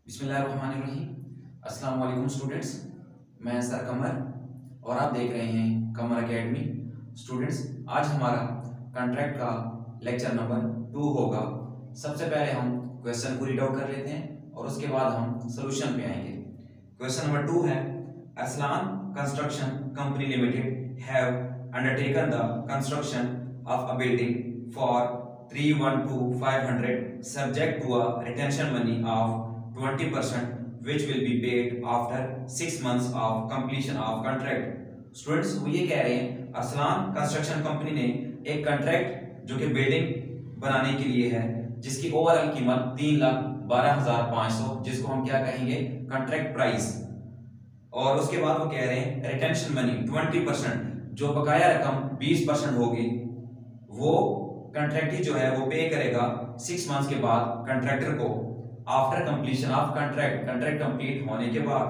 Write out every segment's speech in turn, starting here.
बिस्मिल्लाहिर्रहमानिर्रहीम। अस्सलाम वालेकुम स्टूडेंट्स, मैं सर कमर और आप देख रहे हैं कमर एकेडमी। स्टूडेंट्स, आज हमारा कॉन्ट्रैक्ट का लेक्चर नंबर 2 होगा। सबसे पहले हम क्वेश्चन को रीड आउट कर लेते हैं और उसके बाद हम सोल्यूशन पे आएंगे। क्वेश्चन नंबर 2 है, Arsalan construction company limited have undertaken the construction of a building for 312,500 subject to a retention money of 20% which will be paid after 6 months of completion of contract। Students, वो ये कह रहे हैं Arsalan construction company ने एक contract जो कि building बनाने के लिए है, जिसकी ओवरऑल कीमत 3,12,500, जिसको हम क्या कहेंगे, कॉन्ट्रैक्ट प्राइस। और उसके बाद वो कह रहे हैं रिटेंशन मनी 20%, जो बकाया रकम 20% होगी, वो कॉन्ट्रैक्टी जो है वो पे करेगा 6 मंथ्स के बाद कॉन्ट्रैक्टर को, after completion of contract, contract complete होने के बाद।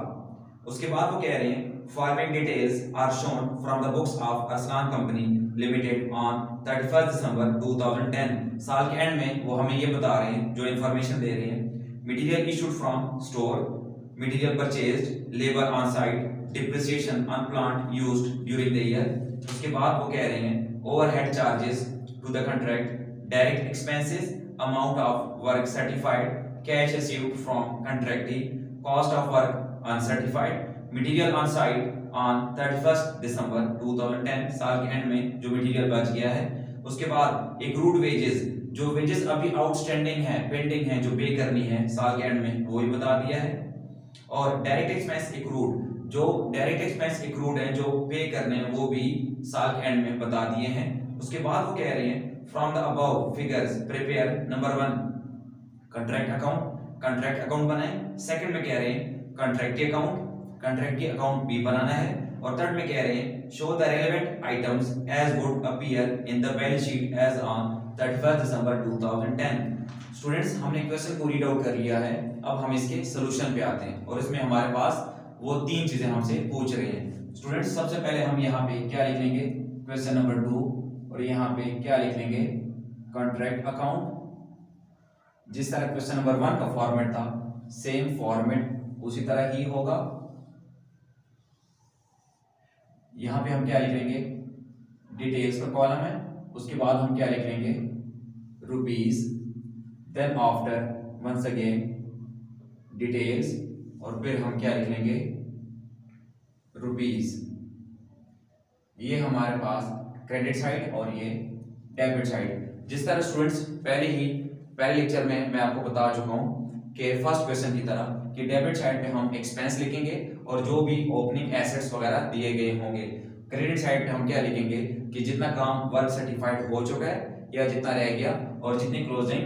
उसके बाद वो कह रहे हैं following details are shown from the books of Arsalan company limited on 31 December 2010। साल के एंड में वो हमें ये बता रहे हैं, जो इन्फॉर्मेशन दे रहे हैं, material issued from store, material purchased, labour on site, depreciation on plant used during the year. उसके बाद वो कह रहे हैं overhead charges to the contract, direct expenses, amount of work certified, cash received from contractee, cost of work uncertified, material on site on 31st December 2010। साल के and में जो मटेरियल बच गया है। उसके बाद accrued wages, जो वेजेस अभी आउटस्टैंडिंग है, पेंडिंग है, जो पे करनी है साल के एंड में, वो भी बता दिया है। और डायरेक्ट एक्सपेंस एक्रूड, जो डायरेक्ट एक्सपेंस एक्रूड है, जो पे करने हैं, वो भी साल के एंड में बता दिए हैं। उसके बाद वो कह रहे हैं from the above figures prepare number 1 contract account बनाए। सेकंड में कह रहे हैं कॉन्ट्रैक्टी अकाउंट भी बनाना है। और थर्ड में कह रहे हैं show the relevant items as would appear in the balance sheet as on 31 December 2010। Students, हमने क्वेश्चन को रीड आउट कर लिया है, अब हम इसके सोल्यूशन पे आते हैं। और इसमें हमारे पास वो 3 चीजें हमसे पूछ रहे हैं। स्टूडेंट्स, सबसे पहले हम यहाँ पे क्या लिख लेंगे, क्वेश्चन नंबर 2, और यहाँ पे क्या लिख लेंगे, कॉन्ट्रैक्ट अकाउंट। जिस तरह क्वेश्चन नंबर 1 का फॉर्मेट था, सेम फॉर्मेट उसी तरह ही होगा। यहाँ पे हम क्या लिख लेंगे, डिटेल्स का कॉलम है, उसके बाद हम क्या लिख लेंगे, rupees, then after once again details, और फिर हम क्या लिख लेंगे, रुपीज। ये हमारे पास क्रेडिट साइड और ये डेबिट साइड। जिस तरह स्टूडेंट्स पहले लेक्चर में मैं आपको बता चुका हूं कि फर्स्ट क्वेश्चन की तरह कि डेबिट साइड पे हम एक्सपेंस लिखेंगे और जो भी ओपनिंग एसेट्स वगैरह दिए गए होंगे। क्रेडिट साइड पे हम क्या लिखेंगे कि जितना काम वर्क सर्टिफाइड हो चुका है या जितना रह गया, और जितनी क्लोजिंग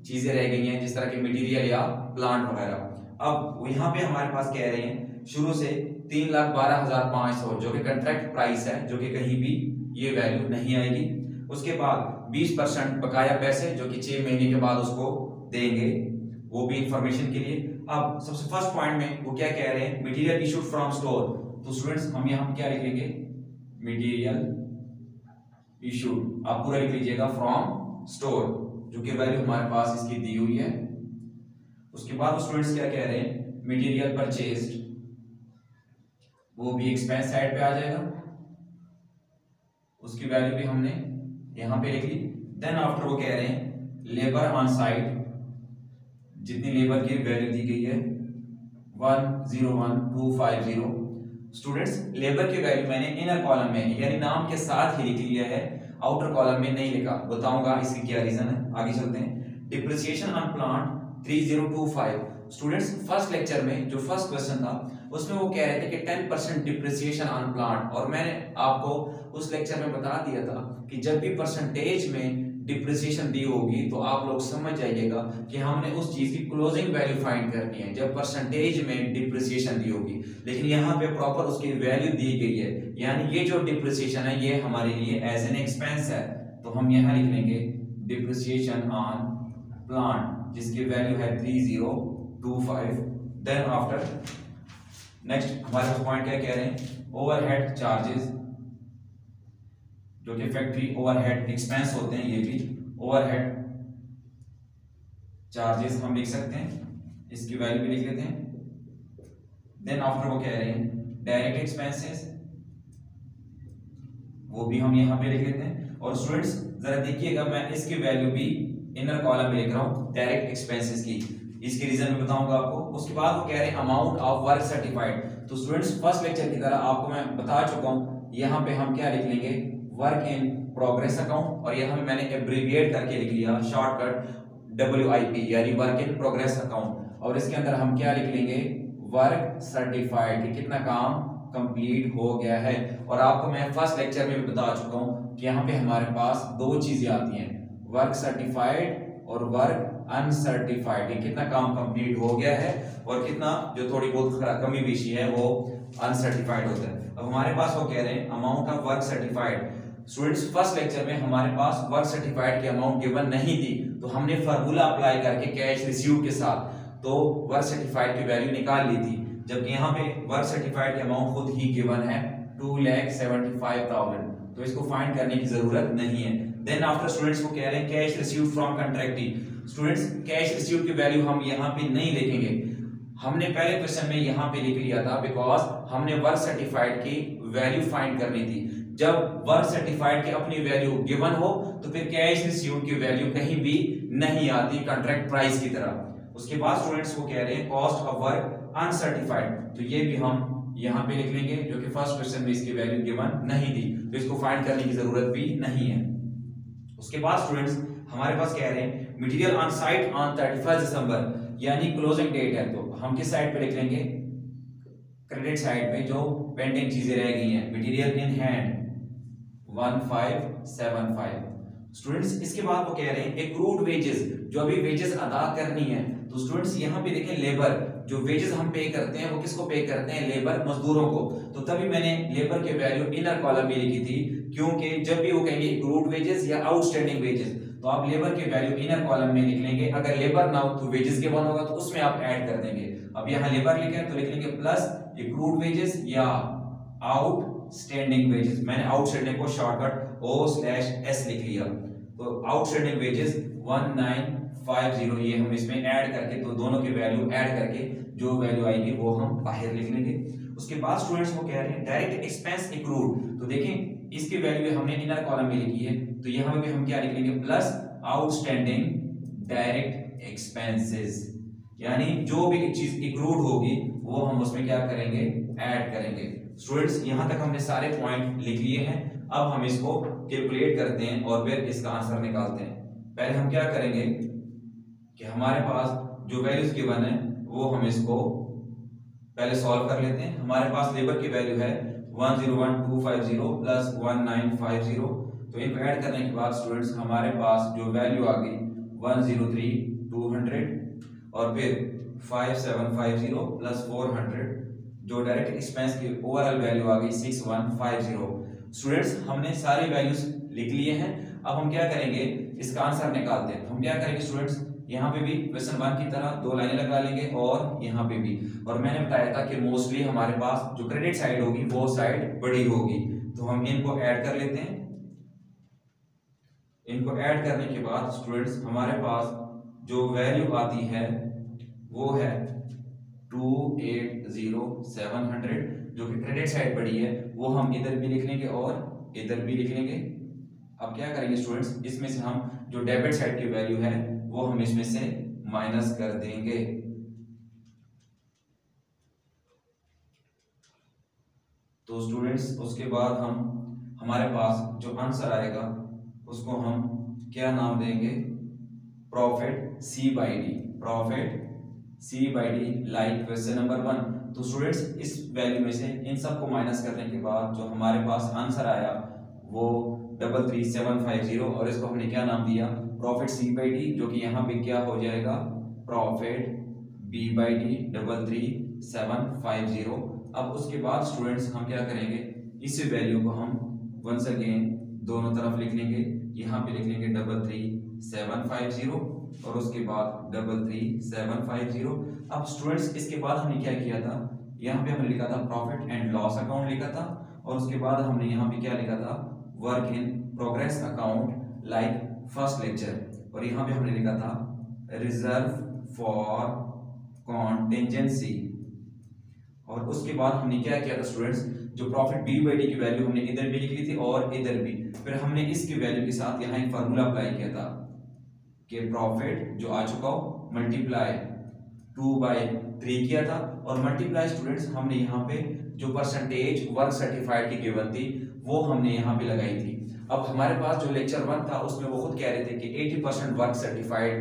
चीजें रह गई हैं, जिस तरह के मटेरियल या प्लांट वगैरह। अब यहाँ पे हमारे पास कह रहे हैं शुरू से 3,12,500, जो कि कॉन्ट्रैक्ट प्राइस है, जो कि कहीं भी ये वैल्यू नहीं आएगी। उसके बाद 20% बकाया पैसे, जो कि 6 महीने के बाद उसको देंगे, वो भी इंफॉर्मेशन के लिए। अब सबसे फर्स्ट पॉइंट में वो क्या कह रहे हैं, मटेरियल इशूड फ्रॉम स्टोर। तो स्टूडेंट्स, हम यहाँ क्या लिख लेंगे, मटेरियल इशूड, आप पूरा लिख लीजिएगा, फ्रॉम स्टोर, जो कि वैल्यू हमारे पास इसकी दी हुई है। उसके बाद स्टूडेंट्स क्या कह रहे हैं, मटेरियल परचेज्ड, वो भी एक्सपेंस साइड पे आ जाएगा, उसकी वैल्यू भी हमने यहां पे लिख ली। देन आफ्टर वो कह रहे हैं लेबर ऑन साइट, जितनी लेबर की वैल्यू दी गई है 101,250। स्टूडेंट्स, लेबर की वैल्यू मैंने इनर कॉलम में यानी नाम के साथ ही लिख लिया है, आउटर कॉलम में नहीं लिखा। बताऊंगा इसकी क्या रीजन है, आगे चलते हैं। Depreciation on plant 3025। Students, first lecture में जो फर्स्ट क्वेश्चन था उसमें वो कह रहे थे कि 10% डिप्रिसिएशन ऑन प्लांट, और मैंने आपको उस लेक्चर में बता दिया था कि जब भी परसेंटेज में डिप्रिसिएशन दी होगी तो आप लोग समझ जाइएगा कि हमने उस चीज की क्लोजिंग वैल्यू फाइंड करनी है जब परसेंटेज में डिप्रिसिएशन दी होगी। लेकिन यहाँ पे प्रॉपर उसकी वैल्यू दी गई है, यानी ये जो डिप्रिसिएशन है ये हमारे लिए एज एन एक्सपेंस है। तो हम यहाँ लिख लेंगे डिप्रिसिएशन ऑन प्लांट, जिसकी वैल्यू है 3025। देन आफ्टर नेक्स्ट हमारे पॉइंट क्या कह रहे हैं, ओवरहेड चार्जेस, जो कि फैक्ट्री ओवरहेड एक्सपेंस होते हैं, ये भी ओवरहेड चार्जेस हम लिख सकते हैं। इसकी वैल्यू भी लिख लेते हैं। देन आफ्टर वो कह रहे हैं डायरेक्ट एक्सपेंसेस, वो भी हम यहाँ पे लिख लेते हैं। और स्टूडेंट्स जरा देखिएगा, मैं इसकी वैल्यू भी इनर कॉलम में लिख रहा हूँ डायरेक्ट एक्सपेंसेस की, इसके रीजन में बताऊंगा आपको। उसके बाद वो कह रहे हैं अमाउंट ऑफ वर्क सर्टिफाइड। तो स्टूडेंट्स फर्स्ट लेक्चर की तरह आपको मैं बता चुका हूँ, यहाँ पे हम क्या लिख लेंगे, वर्क इन प्रोग्रेस अकाउंट, और यहाँ पे मैंने एब्रिविएट करके लिख लिया शॉर्टकट WIP यानी वर्क इन प्रोग्रेस अकाउंट। और इसके अंदर हम क्या लिख लेंगे, वर्क सर्टिफाइड कि कितना काम कंप्लीट हो गया है। और आपको मैं फर्स्ट लेक्चर में भी बता चुका हूँ कि यहाँ पे हमारे पास दो चीजें आती हैं, वर्क सर्टिफाइड और वर्क अनसर्टिफाइड, कितना काम कंप्लीट हो गया है और कितना जो थोड़ी बहुत कमी पेशी है वो अनसर्टिफाइड होता है। अब हमारे पास वो कह रहे हैं amount of work certified. Students first lecture में हमारे पास वर्क सर्टिफाइड की अमाउंट गिवन नहीं थी, तो हमने फार्मूला अप्लाई करके कैश रिसीव के साथ तो वर्क सर्टिफाइड की वैल्यू निकाल ली थी, जबकि यहाँ पे वर्क सर्टिफाइड की अमाउंट खुद ही गिवन है 2,75,000, तो इसको फाइंड करने की जरूरत नहीं है। देन आफ्टर स्टूडेंट्स को कह रहे हैं cash received from contractee. Students cash received की वैल्यू हम यहाँ पे नहीं लिखेंगे, हमने पहले क्वेश्चन में यहाँ पे लिख लिया था, बिकॉज हमने वर्क सर्टिफाइड की वैल्यू फाइंड करनी थी। जब वर्क सर्टिफाइड की अपनी वैल्यू गिवन हो तो फिर कैश रिसीव्ड की वैल्यू कहीं भी नहीं आती कॉन्ट्रैक्ट प्राइस की तरह। उसके बाद स्टूडेंट्स को कह रहे हैं कॉस्ट ऑफ वर्क अनसर्टिफाइड, तो ये भी हम यहाँ पे लिख लेंगे, जो कि फर्स्ट क्वेश्चन में इसकी वैल्यू गिवन नहीं थी, तो इसको फाइंड करने की जरूरत भी नहीं है। उसके बाद स्टूडेंट्स हमारे पास कह रहे हैं मटेरियल ऑन साइट ऑन 31 दिसंबर यानी क्लोजिंग डेट है, तो हम किस साइड पे लिख लेंगे, क्रेडिट साइड पे जो पेंडिंग चीजें रह गई हैं, मटेरियल इन हैंड 1575। स्टूडेंट्स इसके बाद वो कह रहे हैं एक्रूड वेजेस, जो अभी वेजेस अदा करनी है, तो स्टूडेंट्स यहाँ पे देखें लेबर, जो वेजेस हम पे करते हैं वो किसको पे करते हैं, लेबर मजदूरों को, तो तभी मैंने लेबर की वैल्यू इनर कॉलम में लिखी थी, क्योंकि जब भी वो कहेंगे एक्रूड वेजेस या आउटस्टैंडिंग वेजेस तो आप लेबर की वैल्यू इनर कॉलम में लिख लेंगे। अगर लेबर ना हो तो वेजेस के वन होगा तो उसमें आप ऐड कर देंगे। अब यहाँ लेबर लिखे तो लिख लेंगे प्लस एक्रूड वेजेस या आउटस्टैंडिंग वेजेस, मैंने आउटस्टैंडिंग को शॉर्टकट O/S लिख लिया, तो आउटस्टैंडिंग वेजेस 1950 ये हम इसमें ऐड करके, तो दोनों की वैल्यू ऐड करके जो वैल्यू आएगी वो हम बाहर लिख लेंगे। उसके बाद स्टूडेंट्स वो कह रहे हैं डायरेक्ट एक्सपेंस एक्रूड, तो देखें इसकी वैल्यू हमने इनर कॉलम में लिखी है, तो यहाँ पे हम क्या लिख लेंगे, प्लस आउटस्टैंडिंग डायरेक्ट एक्सपेंसेस, यानी जो भी चीज एक्रूड होगी वो हम उसमें क्या करेंगे, ऐड करेंगे। स्टूडेंट्स यहाँ तक हमने सारे पॉइंट लिख लिए हैं, अब हम इसको कैलकुलेट करते हैं और फिर इसका आंसर निकालते हैं। पहले हम क्या करेंगे कि हमारे पास जो वैल्यूज गिवन है वो हम इसको पहले सॉल्व कर लेते हैं। हमारे पास लेबर की वैल्यू है 101,250 प्लस 1950, तो इनको ऐड करने के बाद स्टूडेंट्स हमारे पास जो वैल्यू आ गई 103,200 और फिर 5750 प्लस 400, जो डायरेक्ट एक्सपेंस की ओवरऑल वैल्यू आ गई 6150। स्टूडेंट्स हमने सारे वैल्यूज लिख लिए हैं, अब हम क्या करेंगे, इसका आंसर निकालते हैं। हम क्या करेंगे स्टूडेंट्स, यहाँ पे भी क्वेश्चन 1 की तरह दो लाइनें लगा लेंगे और यहाँ पे भी, और मैंने बताया था कि मोस्टली हमारे पास जो क्रेडिट साइड होगी वो साइड बड़ी होगी, तो हम इनको ऐड कर लेते हैं। इनको ऐड करने के बाद स्टूडेंट्स हमारे पास जो वैल्यू आती है वो है 280,700, जो कि क्रेडिट साइड बड़ी है, वो हम इधर भी लिख लेंगे और इधर भी लिख लेंगे। अब क्या करेंगे स्टूडेंट्स, इसमें से हम जो डेबिट साइड की वैल्यू है वो हम इसमें से माइनस कर देंगे। तो स्टूडेंट्स उसके बाद हम हमारे पास जो आंसर आएगा उसको हम क्या नाम देंगे, profit C/D, profit C/D like question number 1। तो स्टूडेंट्स इस वैल्यू में से इन सबको माइनस करने के बाद जो हमारे पास आंसर आया वो 33,750, और इसको हमने क्या नाम दिया, प्रॉफिट C/D, जो कि यहाँ पे क्या हो जाएगा, प्रॉफिट B/D 33,750। अब उसके बाद स्टूडेंट्स हम क्या करेंगे, इस वैल्यू को हम वंस अगेन दोनों तरफ लिख लेंगे, यहाँ पे लिख लेंगे 33,750 और उसके बाद 33,750। अब स्टूडेंट्स इसके बाद हमने क्या किया था, यहाँ पे हमने लिखा था प्रॉफिट एंड लॉस अकाउंट लिखा था, और उसके बाद हमने यहाँ पे क्या लिखा था, work in progress account like first lecture, और यहाँ पे हमने लिखा था रिजर्व फॉर कॉन्टिजेंसी। और उसके बाद हमने क्या किया था स्टूडेंट्स, जो प्रॉफिट बी बाई डी की वैल्यू हमने इधर भी लिख ली थी और इधर भी, फिर हमने इसकी वैल्यू के साथ यहाँ एक फार्मूला अप्लाई किया था कि प्रॉफिट जो आ चुका हो मल्टीप्लाई 2/3 किया था, और मल्टीप्लाई स्टूडेंट्स हमने यहाँ पे जो परसेंटेज वर्क सर्टिफाइड की गिवन थी वो हमने यहाँ पे लगाई थी। अब हमारे पास जो लेक्चर 1 था उसमें वो खुद कह रहे थे कि 80% वर्क सर्टिफाइड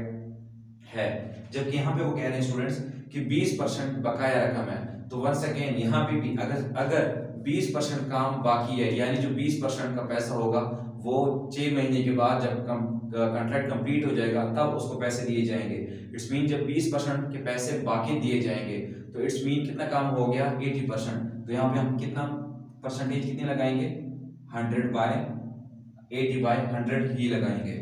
है, जबकि यहाँ पे वो कह रहे हैं स्टूडेंट्स कि 20% बकाया रकम है। तो वंस अगेन यहाँ पे भी अगर 20% काम बाकी है, यानी जो 20% का पैसा होगा वो 6 महीने के बाद जब कॉन्ट्रैक्ट कंप्लीट हो जाएगा तब उसको पैसे दिए जाएंगे। इट्स मीन जब 20% के पैसे बाकी दिए जाएंगे तो इट्स मीन कितना काम हो गया 80%। तो यहाँ पे हम कितना परसेंटेज कितने लगाएंगे 100/80/100 ही लगाएंगे,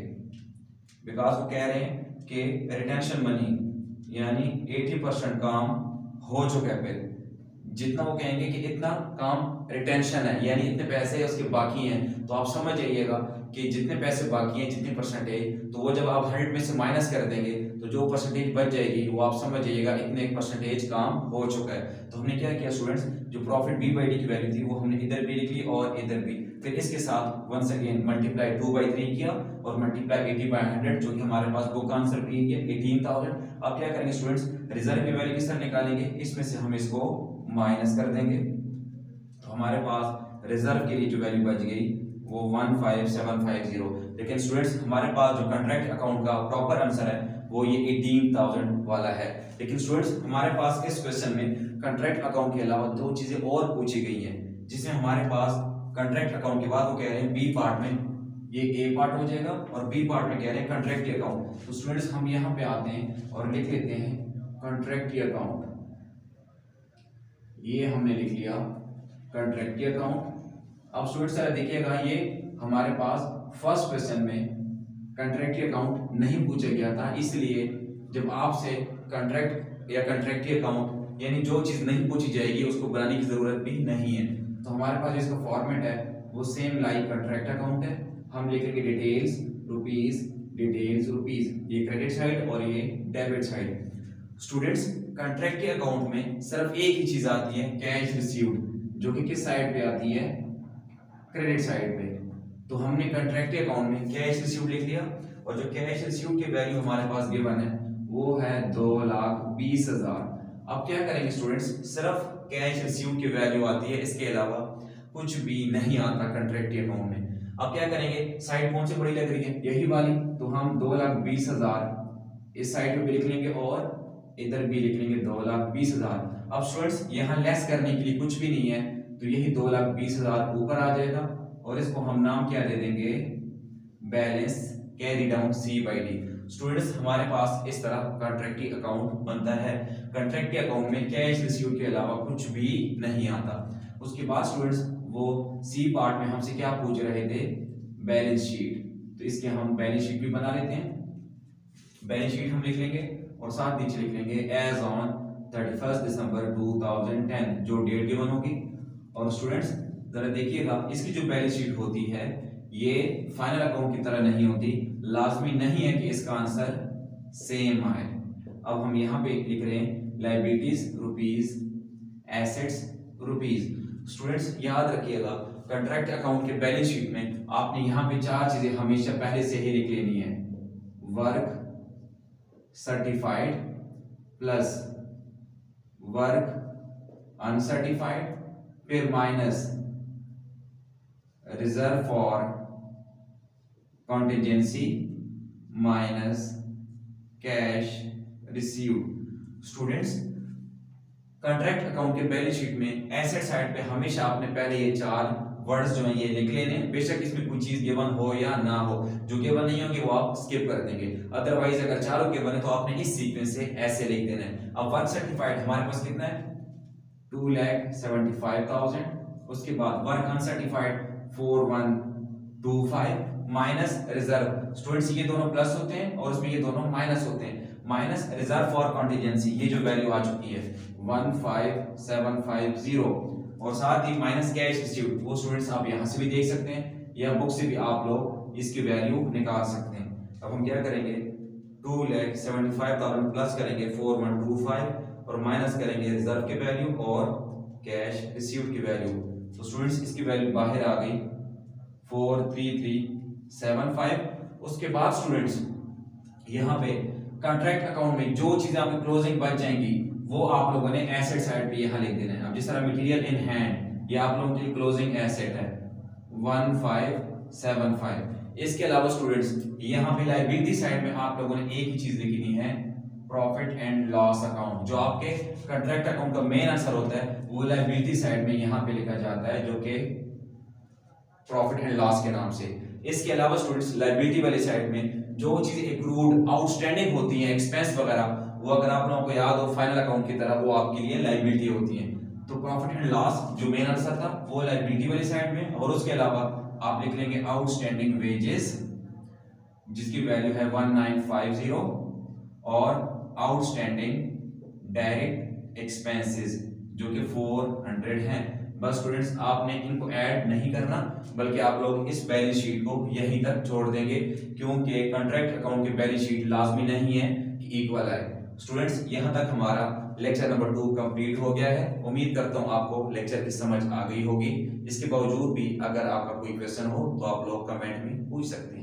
बिकॉज वो कह रहे हैं कि रिटेंशन मनी यानी 80% काम हो चुका है। फिर जितना वो कहेंगे कि इतना काम रिटेंशन है यानी इतने पैसे उसके बाकी हैं, तो आप समझ जाइएगा कि जितने पैसे बाकी हैं जितनी परसेंटेज, तो वो जब आप 100 में से माइनस कर देंगे तो जो परसेंटेज बच जाएगी वो आप समझ जाइएगा इतने परसेंटेज काम हो चुका है। तो हमने क्या किया स्टूडेंट्स, जो प्रॉफिट बी बाई डी की वैल्यू थी वो हमने इधर भी लिख ली और इधर भी, फिर इसके साथ वंस अगेन मल्टीप्लाई 2/3 किया और मल्टीप्लाई 80/100, जो कि हमारे पास बुक आंसर भी है 18,000। अब क्या करेंगे स्टूडेंट्स, रिजर्व की वैल्यू किस तरह निकालेंगे, इसमें से हम इसको माइनस कर देंगे, तो हमारे पास रिजर्व के लिए जो वैल्यू बच गई वो 15750। लेकिन स्टूडेंट्स हमारे पास जो कॉन्ट्रैक्ट अकाउंट का प्रॉपर आंसर है वो ये 18,000 वाला है। लेकिन स्टूडेंट्स हमारे पास इस क्वेश्चन में कॉन्ट्रैक्ट अकाउंट के अलावा दो चीजें और पूछी गई हैं, जिसमें हमारे पास कॉन्ट्रैक्ट अकाउंट के बाद वो कह रहे हैं बी पार्ट में, ये ए पार्ट हो जाएगा और बी पार्ट में कह रहे हैं कॉन्ट्रैक्ट अकाउंट। तो स्टूडेंट्स हम यहाँ पे आते हैं और लिख लेते हैं कॉन्ट्रैक्ट अकाउंट, ये हमने लिख लिया कॉन्ट्रैक्ट अकाउंट। अब स्टूडेंट्स जरा देखिएगा, ये हमारे पास फर्स्ट क्वेश्चन में कॉन्ट्रैक्ट अकाउंट नहीं पूछा गया था, इसलिए जब आपसे कॉन्ट्रैक्ट या कॉन्ट्रैक्ट अकाउंट यानी जो चीज नहीं पूछी जाएगी उसको बनाने की जरूरत भी नहीं है। तो हमारे पास इसका फॉर्मेट है वो सेम लाइक कॉन्ट्रैक्ट अकाउंट है। हम लिखेंगे डिटेल्स रुपीज, डिटेल्स रुपीज, ये क्रेडिट साइड और ये डेबिट साइड। स्टूडेंट्स कॉन्ट्रैक्ट के अकाउंट में सिर्फ एक ही चीज आती है कैश रिसीव्ड, जो कि किस साइड पे आती है, क्रेडिट साइड पे। तो हमने कॉन्ट्रैक्ट अकाउंट में कैश रिसीव्ड लिख लिया और जो कैश रिसीव्ड की वैल्यू हमारे पास गिवन है वो है 2,20,000। अब क्या करेंगे स्टूडेंट्स, सिर्फ कैश रिसीव्ड की वैल्यू आती है, इसके अलावा कुछ भी नहीं आता कॉन्ट्रैक्ट अकाउंट में। अब क्या करेंगे, साइड कौन सी बड़ी लग रही है, यही वाली, तो हम 2,20,000 इस साइड पे भी लिख लेंगे और इधर भी लिख लेंगे 2,20,000। अब स्टूडेंट्स यहाँ लेस करने के लिए कुछ भी नहीं है, तो यही 2,20,000 ऊपर आ जाएगा और इसको हम नाम क्या दे देंगे, balance carry down C by D. Students हमारे पास इस तरह कॉन्ट्रैक्ट अकाउंट बनता है। कॉन्ट्रैक्ट अकाउंट में कैश रिसीव के अलावा कुछ भी नहीं आता। उसके बाद स्टूडेंट्स वो सी पार्ट में हमसे क्या पूछ रहे थे, बैलेंस शीट, तो इसके हम बैलेंस शीट भी बना लेते हैं। बैलेंस शीट हम लिख लेंगे और साथ नीचे लिख लेंगे एज ऑन 31 दिसंबर 2010, जो डेट गिवन होगी। और स्टूडेंट्स जरा देखिएगा, इसकी जो बैलेंस शीट होती है ये फाइनल अकाउंट की तरह नहीं होती, लाजमी नहीं है कि इसका आंसर सेम आए। अब हम यहाँ पे लिख रहे हैं liabilities rupees, assets rupees. Students याद रखिएगा, कॉन्ट्रैक्ट अकाउंट के बैलेंस शीट में आपने यहाँ पे चार चीजें हमेशा पहले से ही लिख लेनी है, work certified plus work uncertified, फिर minus reserve for contingency minus cash received. Students contract account के बैलेंस शीट में एसेट साइड पे हमेशा आपने पहले ये चार वर्ड्स जो है ये लिख लेने, बेशक इसमें कोई चीज गिवन हो या ना हो, जो गिवन नहीं होगी वो आप स्किप कर देंगे, अदरवाइज अगर चारों गिवन है तो आपने इस सीक्वेंस से ऐसे लिख देना है। अब वर्क सर्टिफाइड हमारे पास कितना है 2,75,000, उसके बाद work uncertified 4,125 minus reserve. Students ये दोनों प्लस होते हैं और उसमें ये दोनों माइनस होते हैं, माइनस रिजर्व फॉर कॉन्टिजेंसी, ये जो वैल्यू आ चुकी है 15750, और साथ ही माइनस कैश रिसीव्ड, वो स्टूडेंट्स आप यहाँ से भी देख सकते हैं या बुक से भी आप लोग इसकी वैल्यू निकाल सकते हैं। अब हम क्या करेंगे 2,75,000 प्लस करेंगे 4,125 और माइनस करेंगे रिजर्व की वैल्यू और कैश रिसीव्ड की वैल्यू। तो स्टूडेंट्स इसकी वैल्यू बाहर आ गई 43375। उसके बाद स्टूडेंट्स यहाँ पे कॉन्ट्रैक्ट अकाउंट में जो चीजें आपकी क्लोजिंग बच जाएंगी वो आप लोगों ने एसेट साइड पे यहाँ लिख देना है। अब जिस तरह मटेरियल इन हैंड ये आप लोगों के लिए क्लोजिंग एसेट है 1575। इसके अलावा स्टूडेंट्स यहाँ पे लायबिलिटी साइड में आप लोगों ने एक ही चीज लिखनी है प्रॉफिट एंड लॉस अकाउंट। जो आपके कॉन्ट्रैक्ट अकाउंट का मेन आंसर होता है वो लायबिलिटी साइड में यहाँ पे लिखा जाता है, जो कि प्रॉफिट एंड लॉस के नाम से। इसके अलावा स्टूडेंट्स लायबिलिटी वाली साइड में जो चीजें एक्रूड आउटस्टैंडिंग होती हैं एक्सपेंस वगैरह, वो अगर आप लोगों को याद हो फाइनल अकाउंट की तरह वो आपके लिए लायबिलिटी होती हैं। तो प्रॉफिट एंड लॉस जो मेन आंसर था वो लायबिलिटी वाली साइड में, और उसके अलावा आप लिख लेंगे आउटस्टैंडिंग वेजेस जिसकी वैल्यू है 1950 और आउटस्टैंडिंग डायरेक्ट एक्सपेंसेस जो कि 400 हैं। बस स्टूडेंट्स आपने इनको ऐड नहीं करना बल्कि आप लोग इस बैलेंस शीट को यहीं तक छोड़ देंगे, क्योंकि कॉन्ट्रैक्ट अकाउंट की बैलेंस शीट लाजमी नहीं है कि इक्वल आए। स्टूडेंट्स यहां तक हमारा लेक्चर नंबर 2 कंप्लीट हो गया है। उम्मीद करता हूं आपको लेक्चर की समझ आ गई होगी। इसके बावजूद भी अगर आपका कोई क्वेश्चन हो तो आप लोग कमेंट में पूछ सकते हैं।